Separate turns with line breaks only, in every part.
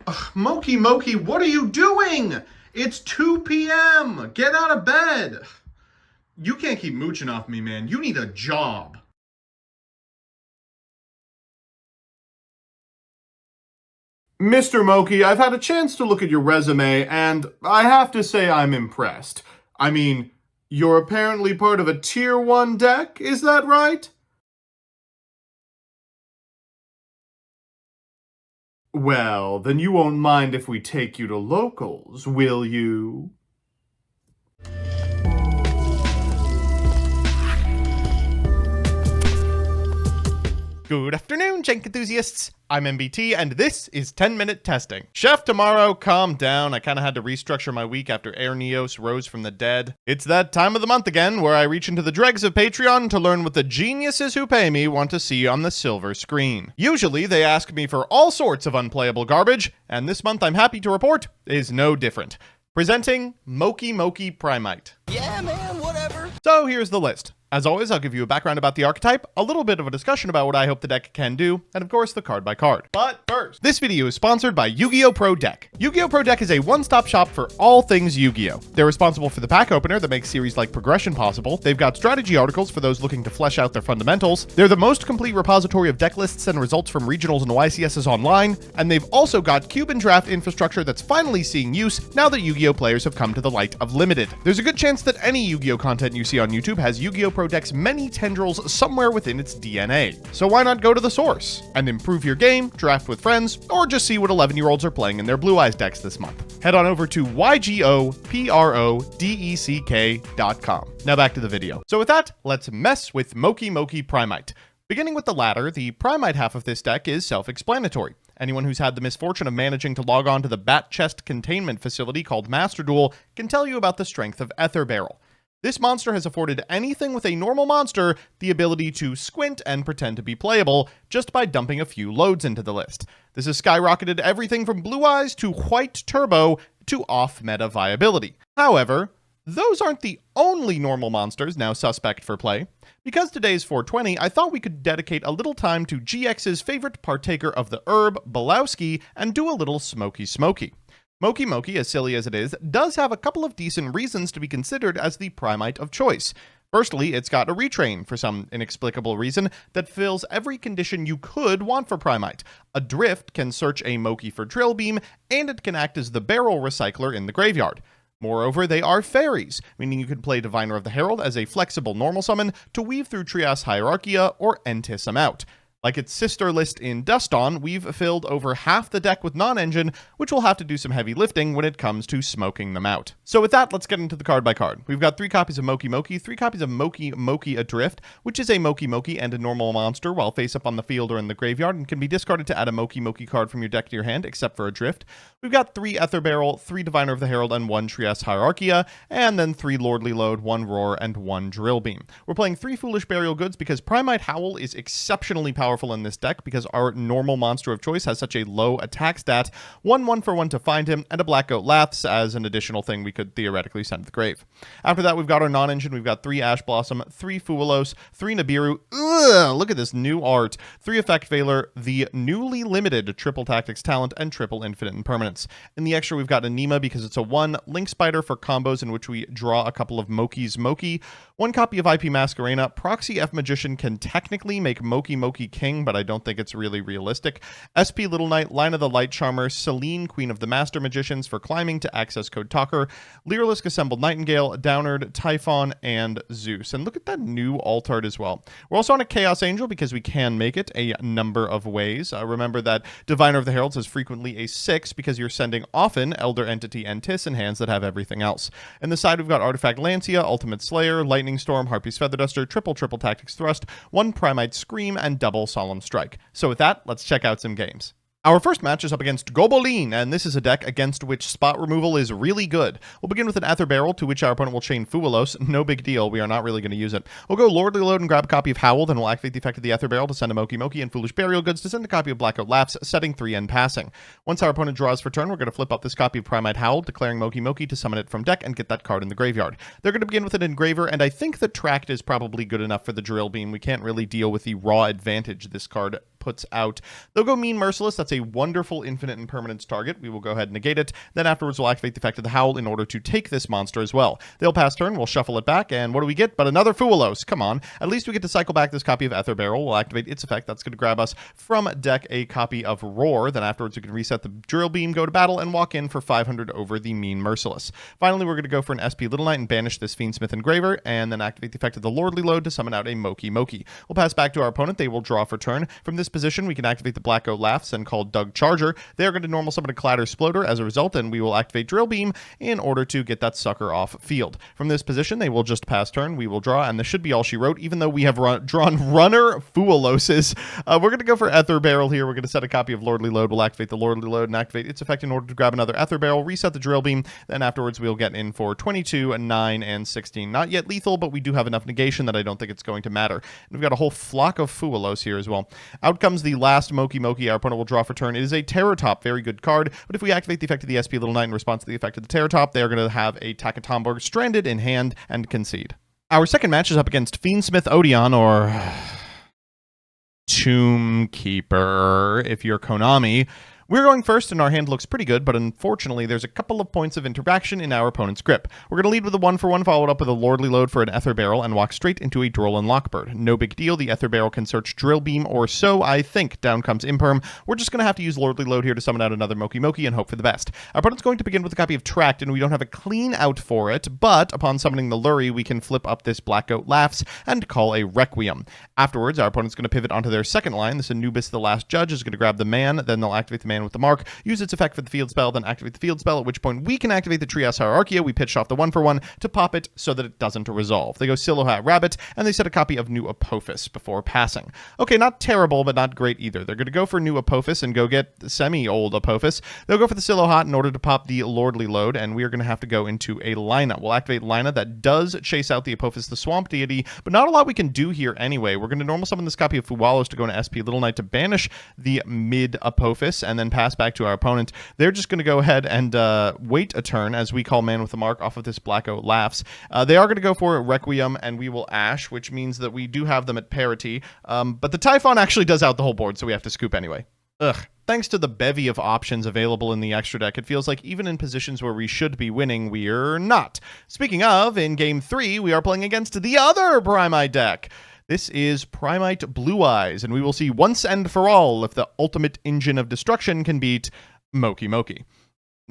Mokey Mokey, what are you doing? It's 2 p.m. Get out of bed. You can't keep mooching off me, man. You need a job. Mr. Mokey, I've had a chance to look at your resume, and I have to say I'm impressed. I mean, you're apparently part of a Tier 1 deck, is that right? Well, then you won't mind if we take you to locals, will you? Good afternoon, Jank enthusiasts. I'm MBT, and this is 10-Minute Testing. Chef tomorrow, calm down. I kind of had to restructure my week after Air Neos rose from the dead. It's that time of the month again, where I reach into the dregs of Patreon to learn what the geniuses who pay me want to see on the silver screen. Usually, they ask me for all sorts of unplayable garbage, and this month I'm happy to report is no different. Presenting Mokey Mokey Primite.
Yeah, man, whatever.
So here's the list. As always, I'll give you a background about the archetype, a little bit of a discussion about what I hope the deck can do, and of course the card by card. But first, this video is sponsored by Yu-Gi-Oh! Pro Deck. Yu-Gi-Oh! Pro Deck is a one-stop shop for all things Yu-Gi-Oh! They're responsible for the pack opener that makes series-like progression possible. They've got strategy articles for those looking to flesh out their fundamentals. They're the most complete repository of deck lists and results from regionals and YCSs online, and they've also got cube and draft infrastructure that's finally seeing use now that Yu-Gi-Oh! Players have come to the light of Limited. There's a good chance that any Yu-Gi-Oh! Content you see on YouTube has Yu-Gi-Oh! Pro Deck's many tendrils somewhere within its DNA. So why not go to the source and improve your game, draft with friends, or just see what 11-year-olds are playing in their Blue Eyes decks this month? Head on over to YGOPRODECK.com. Now back to the video. So with that, let's mess with Mokey Mokey Primite. Beginning with the latter, the Primite half of this deck is self-explanatory. Anyone who's had the misfortune of managing to log on to the Bat Chest containment facility called Master Duel can tell you about the strength of Ether Barrel. This monster has afforded anything with a normal monster the ability to squint and pretend to be playable just by dumping a few loads into the list. This has skyrocketed everything from Blue Eyes to White Turbo to off-meta viability. However, those aren't the only normal monsters now suspect for play. Because today's 420, I thought we could dedicate a little time to GX's favorite partaker of the herb, Belowski, and do a little smoky smoky. Mokey Mokey, as silly as it is, does have a couple of decent reasons to be considered as the Primite of choice. Firstly, it's got a retrain, for some inexplicable reason, that fills every condition you could want for Primite. Adrift can search a Mokey for Drill Beam, and it can act as the barrel recycler in the graveyard. Moreover, they are fairies, meaning you can play Diviner of the Herald as a flexible normal summon to weave through Trias Hierarchia or Entis 'em out. Like its sister list in Dust Dawn, we've filled over half the deck with non-engine, which will have to do some heavy lifting when it comes to smoking them out. So with that, let's get into the card by card. We've got 3 copies of Mokey Mokey, 3 copies of Mokey Mokey Adrift, which is a Mokey Mokey and a normal monster while face up on the field or in the graveyard, and can be discarded to add a Mokey Mokey card from your deck to your hand, except for Adrift. We've got 3 Ether Barrel, 3 Diviner of the Herald, and 1 Trias Hierarchia, and then 3 Lordly Load, 1 Roar, and 1 Drill Beam. We're playing 3 Foolish Burial Goods because Primite Howl is exceptionally powerful in this deck because our normal monster of choice has such a low attack stat, 1 for 1 to find him, and a Black Goat Laths as an additional thing we could theoretically send to the grave. After that, we've got our non-engine. We've got 3 Ash Blossom, 3 Fuelos, 3 Nibiru. Ugh, look at this new art. 3 Effect Veiler, the newly limited Triple Tactics Talent, and Triple Infinite Impermanence. In the extra, we've got Anima because it's a 1 Link Spider for combos in which we draw a couple of Mokey's Mokey. 1 copy of IP Masquerena. Proxy F Magician can technically make Mokey Mokey King, but I don't think it's really realistic. SP Little Knight, Line of the Light Charmer, Celine, Queen of the Master Magicians for climbing to access Code Talker, Lyrilisc Assembled Nightingale, Downard, Typhon, and Zeus. And look at that new alt art as well. We're also on a Chaos Angel because we can make it a number of ways. Remember that Diviner of the Heralds is frequently a 6 because you're sending often Elder Entity and Tis in hands that have everything else. In the side, we've got Artifact Lancia, Ultimate Slayer, Lightning Storm, Harpy's Feather Duster, Triple Tactics Thrust, 1 Primite Scream, and double Solemn Strike. So with that, let's check out some games. Our first match is up against Gobolin, and this is a deck against which spot removal is really good. We'll begin with an Ether Barrel, to which our opponent will chain Fuelos. No big deal, we are not really going to use it. We'll go Lordly Load and grab a copy of Howl, then we'll activate the effect of the Ether Barrel to send a Mokey Mokey and Foolish Burial Goods to send a copy of Blackout Lapse, setting 3 and passing. Once our opponent draws for turn, we're going to flip up this copy of Primite Howl, declaring Mokey Mokey to summon it from deck and get that card in the graveyard. They're going to begin with an Engraver, and I think the Tract is probably good enough for the Drill Beam. We can't really deal with the raw advantage this card puts out. They'll go Mean Merciless. That's a wonderful infinite impermanence target. We will go ahead and negate it. Then afterwards, we'll activate the effect of the Howl in order to take this monster as well. They'll pass turn. We'll shuffle it back. And what do we get? But another Fualos. Come on. At least we get to cycle back this copy of Ether Barrel. We'll activate its effect. That's going to grab us from deck a copy of Roar. Then afterwards, we can reset the Drill Beam, go to battle, and walk in for 500 over the Mean Merciless. Finally, we're going to go for an SP Little Knight and banish this Fiendsmith Engraver, and then activate the effect of the Lordly Load to summon out a Mokey Mokey. We'll pass back to our opponent. They will draw for turn. From this position, we can activate the Black Goat Laughs and call Doug Charger. They are going to normal summon a Clatter Sploder as a result, and we will activate Drill Beam in order to get that sucker off field. From this position, they will just pass turn. We will draw, and this should be all she wrote, even though we have drawn Runner Fualoses. We're going to go for Ether Barrel here. We're going to set a copy of Lordly Load. We'll activate the Lordly Load and activate its effect in order to grab another Ether Barrel, reset the Drill Beam, then afterwards we'll get in for 22, 9, and 16. Not yet lethal, but we do have enough negation that I don't think it's going to matter. And we've got a whole flock of Fualos here as well. Out comes the last Mokey Mokey. Our opponent will draw for turn. It is a Terror Top, very good card, but if we activate the effect of the SP Little Knight in response to the effect of the Terror Top, they are going to have a Takatomborg stranded in hand and concede. Our second match is up against Fiendsmith Odeon, or Tomb Keeper, if you're Konami. We're going first, and our hand looks pretty good, but unfortunately, there's a couple of points of interaction in our opponent's grip. We're going to lead with a 1-for-1, followed up with a Lordly Load for an Ether Barrel, and walk straight into a Drolin Lockbird. No big deal, the Ether Barrel can search Drill Beam, or so I think. Down comes Imperm. We're just going to have to use Lordly Load here to summon out another Mokey Mokey and hope for the best. Our opponent's going to begin with a copy of Tract, and we don't have a clean out for it, but upon summoning the Lurie, we can flip up this Black Goat Laughs and call a Requiem. Afterwards, our opponent's going to pivot onto their second line. This Anubis, the Last Judge, is going to grab the Man, then they'll activate the Man with the Mark, use its effect for the field spell, then activate the field spell, at which point we can activate the Trias Hierarchia. We pitched off the 1-for-1 to pop it so that it doesn't resolve. They go Silhouette Rabbit, and they set a copy of New Apophis before passing. Okay, not terrible, but not great either. They're going to go for New Apophis and go get semi-old Apophis. They'll go for the Silhouette in order to pop the Lordly Load, and we are going to have to go into a Lina. We'll activate Lina. That does chase out the Apophis, the Swamp Deity, but not a lot we can do here anyway. We're going to normal summon this copy of Fuwalos to go into SP Little Knight to banish the mid Apophis, and then pass back to our opponent. They're just going to go ahead and wait a turn as we call Man with the Mark off of this Black Goat Laughs. They are going to go for Requiem, and we will Ash, which means that we do have them at parity. But the Typhon actually does out the whole board, so we have to scoop anyway. Ugh. Thanks to the bevy of options available in the extra deck, it feels like even in positions where we should be winning, we're not. Speaking of, in Game 3, we are playing against the other Primite deck. This is Primite Blue Eyes, and we will see once and for all if the ultimate engine of destruction can beat Mokey Mokey.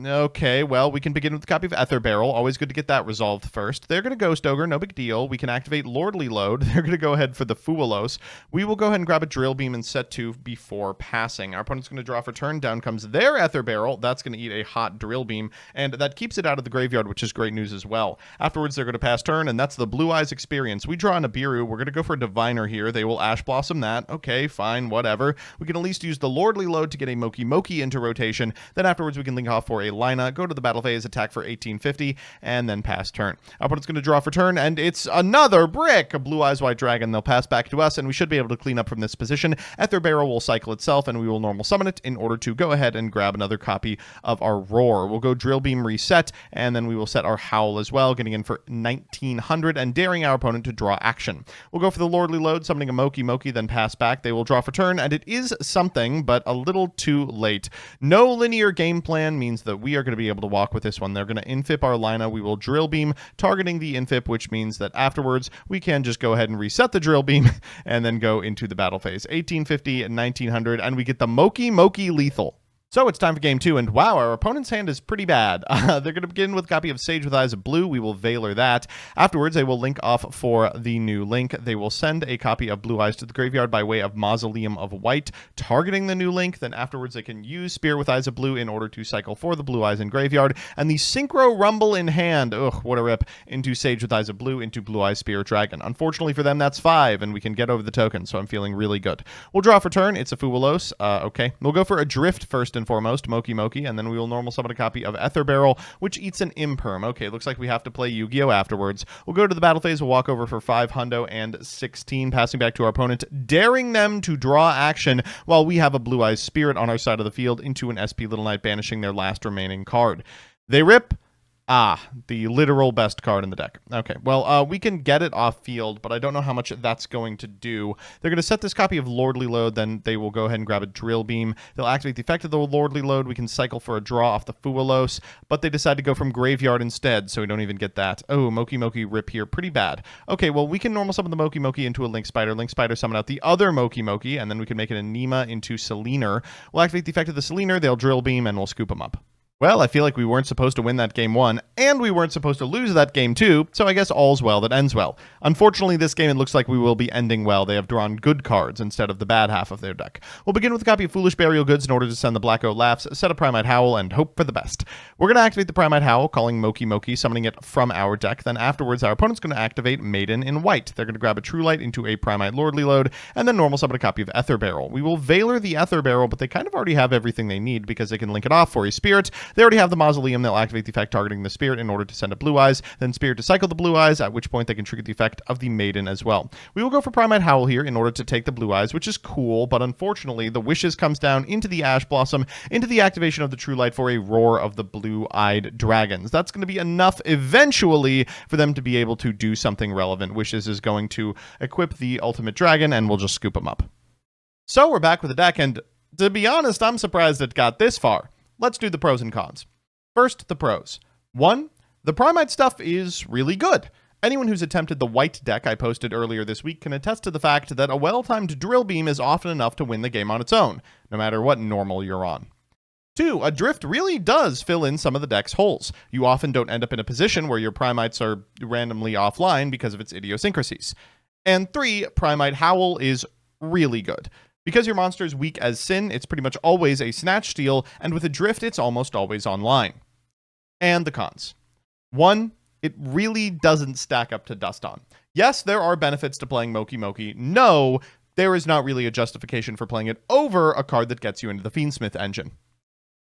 Okay, well, we can begin with a copy of Ether Barrel. Always good to get that resolved first. They're going to Ghost Ogre, no big deal. We can activate Lordly Load. They're going to go ahead for the Fualos. We will go ahead and grab a Drill Beam and set 2 before passing. Our opponent's going to draw for turn. Down comes their Ether Barrel. That's going to eat a hot Drill Beam, and that keeps it out of the graveyard, which is great news as well. Afterwards, they're going to pass turn, and that's the Blue Eyes experience. We draw an Abiru. We're going to go for a Diviner here. They will Ash Blossom that. Okay, fine, whatever. We can at least use the Lordly Load to get a Mokey Mokey into rotation. Then afterwards, we can link off for a Lina, go to the battle phase, attack for 1850, and then pass turn. Our opponent's going to draw for turn, and it's another brick! A Blue Eyes White Dragon. They'll pass back to us, and we should be able to clean up from this position. Ether Barrel will cycle itself, and we will normal summon it in order to go ahead and grab another copy of our Roar. We'll go Drill Beam reset, and then we will set our Howl as well, getting in for 1900 and daring our opponent to draw action. We'll go for the Lordly Load, summoning a Mokey Mokey, then pass back. They will draw for turn, and it is something, but a little too late. No linear game plan means that we are going to be able to walk with this one. They're going to infip our Lina. We will Drill Beam, targeting the infip, which means that afterwards we can just go ahead and reset the Drill Beam and then go into the battle phase. 1850 and 1900, and we get the Mokey Mokey lethal. So it's time for game 2, and wow, our opponent's hand is pretty bad. They're going to begin with a copy of Sage with Eyes of Blue. We will Valor that. Afterwards, they will link off for the new link. They will send a copy of Blue Eyes to the graveyard by way of Mausoleum of White, targeting the new link. Then afterwards, they can use Spear with Eyes of Blue in order to cycle for the Blue Eyes in graveyard. And the Synchro Rumble in hand, ugh, what a rip, into Sage with Eyes of Blue, into Blue Eyes Spear Dragon. Unfortunately for them, that's 5, and we can get over the token, so I'm feeling really good. We'll draw for turn. It's a Fualos. Okay. We'll go for a Drift first and foremost, Mokey Mokey, and then we will normal summon a copy of Ether Barrel, which eats an Imperm. Okay, looks like we have to play Yu-Gi-Oh! Afterwards. We'll go to the battle phase, we'll walk over for 5 hundo and 16, passing back to our opponent, daring them to draw action while we have a Blue Eyes Spirit on our side of the field into an SP Little Knight, banishing their last remaining card. They rip. Ah, the literal best card in the deck. Okay, well, we can get it off field, but I don't know how much that's going to do. They're going to set this copy of Lordly Load, then they will go ahead and grab a Drill Beam. They'll activate the effect of the Lordly Load. We can cycle for a draw off the Fualos, but they decide to go from Graveyard instead, so we don't even get that. Oh, Mokey Mokey rip here, pretty bad. Okay, well, we can normal summon the Mokey Mokey into a Link Spider. Link Spider summon out the other Mokey Mokey, and then we can make it a Nima into Seliner. We'll activate the effect of the Seliner, they'll Drill Beam, and we'll scoop them up. Well, I feel like we weren't supposed to win that game 1, and we weren't supposed to lose that game 2, so I guess all's well that ends well. Unfortunately, this game it looks like we will be ending well. They have drawn good cards instead of the bad half of their deck. We'll begin with a copy of Foolish Burial Goods in order to send the Black O Laughs, set a Primite Howl, and hope for the best. We're going to activate the Primite Howl, calling Mokey Mokey, summoning it from our deck. Then afterwards, our opponent's going to activate Maiden in white. They're going to grab a True Light into a Primite Lordly Load, and then normal summon a copy of Ether Barrel. We will Veiler the Ether Barrel, but they kind of already have everything they need because they can link it off for a Spirit. They already have the Mausoleum. They'll activate the effect targeting the Spirit in order to send a Blue Eyes, then Spirit to cycle the Blue Eyes, at which point they can trigger the effect of the Maiden as well. We will go for Primite Howl here in order to take the Blue Eyes, which is cool, but unfortunately the Wishes comes down into the Ash Blossom, into the activation of the True Light for a Roar of the Blue-Eyed Dragons. That's going to be enough eventually for them to be able to do something relevant. Wishes is going to equip the Ultimate Dragon, and we'll just scoop them up. So we're back with the deck, and to be honest, I'm surprised it got this far. Let's do the pros and cons. First, the pros. 1. The Primite stuff is really good. Anyone who's attempted the white deck I posted earlier this week can attest to the fact that a well-timed Drill Beam is often enough to win the game on its own, no matter what normal you're on. 2. A Drift really does fill in some of the deck's holes. You often don't end up in a position where your Primites are randomly offline because of its idiosyncrasies. And 3. Primite Howl is really good. Because your monster is weak as Sin, it's pretty much always a Snatch Steal, and with a Drift, it's almost always online. And the cons. 1. It really doesn't stack up to Dust On. Yes, there are benefits to playing Mokey Mokey. No, there is not really a justification for playing it over a card that gets you into the Fiendsmith engine.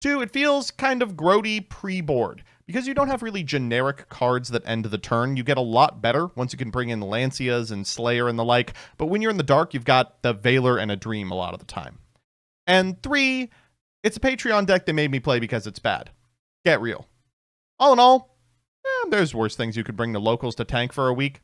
2. It feels kind of grody pre-board. Because you don't have really generic cards that end the turn, you get a lot better once you can bring in Lancias and Slayer and the like, but when you're in the dark, you've got the Veiler and a Dream a lot of the time. And 3, it's a Patreon deck they made me play because it's bad. Get real. All in all, there's worse things you could bring the locals to tank for a week.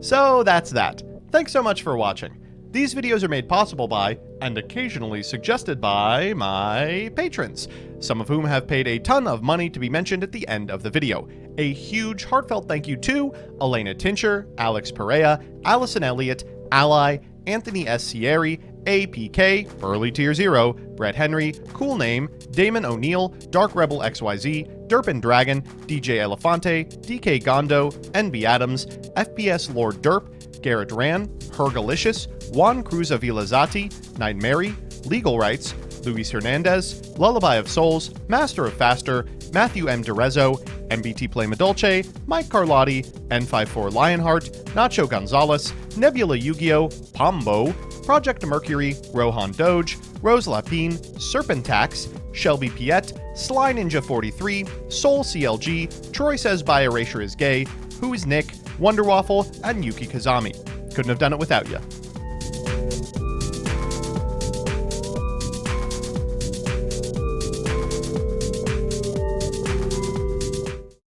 So that's that. Thanks so much for watching. These videos are made possible by, and occasionally suggested by, my patrons, some of whom have paid a ton of money to be mentioned at the end of the video. A huge heartfelt thank you to Elena Tincher, Alex Perea, Allison Elliott, Ally, Anthony S. Sierri, APK, Early Tier 0, Brett Henry, Cool Name, Damon O'Neill, Dark Rebel XYZ, Derpin Dragon, DJ Elefante, DK Gondo, NB Adams, FPS Lord Derp, Garrett Ran, Hergalicious, Juan Cruz Avilazati, Night Mary, Legal Rights, Luis Hernandez, Lullaby of Souls, Master of Faster, Matthew M. Derezzo, MBT Play Madolce, Mike Carlotti, N54 Lionheart, Nacho Gonzalez, Nebula Yu-Gi-Oh!, Pombo, Project Mercury, Rohan Doge, Rose Lapine, Serpentax, Shelby Piet, Sly Ninja 43, Soul CLG, Troy Says By Erasure Is Gay, Who Is Nick, Wonder Waffle, and Yuki Kazami. Couldn't have done it without you.